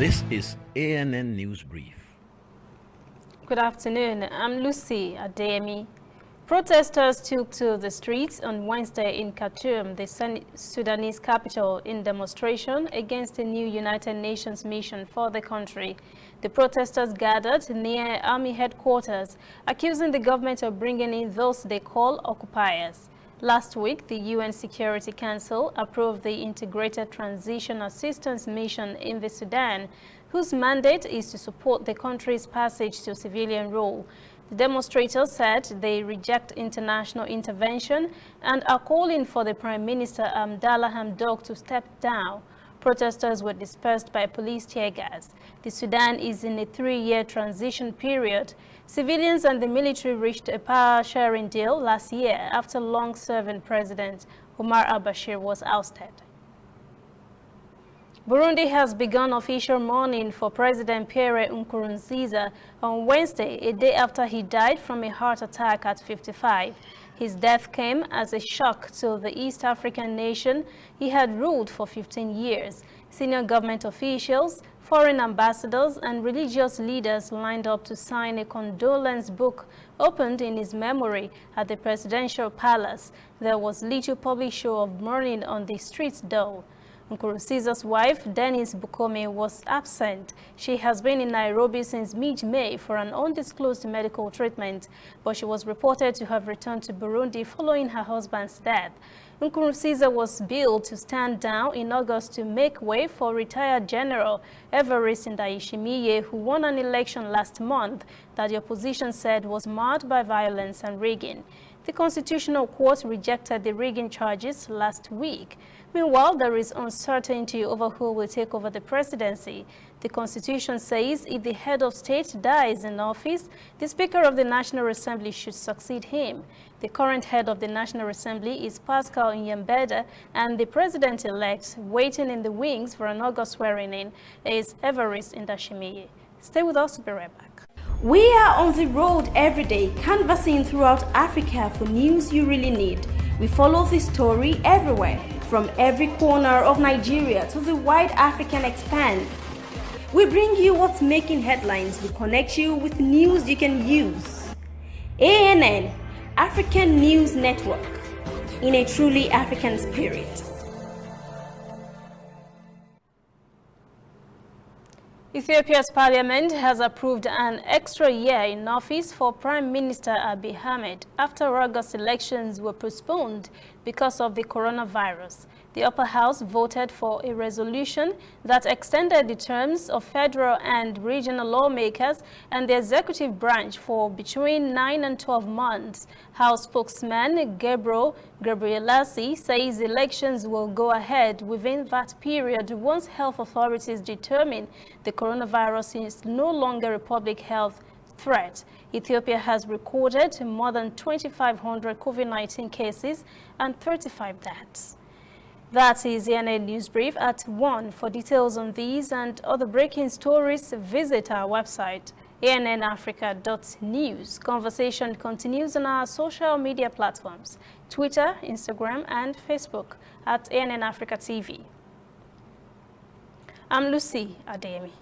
This is ANN News Brief. Good afternoon. I'm Lucy Adeyemi. Protesters took to the streets on Wednesday in Khartoum, the Sudanese capital, in demonstration against a new United Nations mission for the country. The protesters gathered near army headquarters, accusing the government of bringing in those they call occupiers. Last week, the UN Security Council approved the Integrated Transition Assistance Mission in the Sudan, whose mandate is to support the country's passage to civilian rule. The demonstrators said they reject international intervention and are calling for the Prime Minister Abdallah Hamdok to step down. Protesters were dispersed by police tear gas. The Sudan is in a 3-year transition period. Civilians and the military reached a power-sharing deal last year after long-serving President Omar al-Bashir was ousted. Burundi has begun official mourning for President Pierre Nkurunziza on Wednesday, a day after he died from a heart attack at 55. His death came as a shock to the East African nation he had ruled for 15 years. Senior government officials, foreign ambassadors, and religious leaders lined up to sign a condolence book opened in his memory at the presidential palace. There was little public show of mourning on the streets, though. Nkurunziza's wife, Denise Bukome, was absent. She has been in Nairobi since mid-May for an undisclosed medical treatment, but she was reported to have returned to Burundi following her husband's death. Nkurunziza was billed to stand down in August to make way for retired General Evariste Ndayishimiye, who won an election last month that the opposition said was marred by violence and rigging. The Constitutional Court rejected the rigging charges last week. Meanwhile, there is uncertainty over who will take over the presidency. The Constitution says if the head of state dies in office, the Speaker of the National Assembly should succeed him. The current head of the National Assembly is Pascal Nyambeda, and the president-elect, waiting in the wings for an August swearing-in, is Evariste Ndayishimiye. Stay with us, we'll be right back. We are on the road every day, canvassing throughout Africa for news you really need. We follow this story everywhere, from every corner of Nigeria to the wide African expanse. We bring you what's making headlines. We connect you with news you can use. ANN, African News Network, in a truly African spirit. Ethiopia's parliament has approved an extra year in office for Prime Minister Abiy Ahmed after August elections were postponed because of the coronavirus. The upper house voted for a resolution that extended the terms of federal and regional lawmakers and the executive branch for between 9 and 12 months. House spokesman Gabriel Gabrielasi says elections will go ahead within that period once health authorities determine the coronavirus is no longer a public health threat. Ethiopia has recorded more than 2,500 COVID-19 cases and 35 deaths. That is the ANN News Brief at 1. For details on these and other breaking stories, visit our website, annafrica.news. Conversation continues on our social media platforms, Twitter, Instagram, and Facebook at ANN Africa TV. I'm Lucy Adeyemi.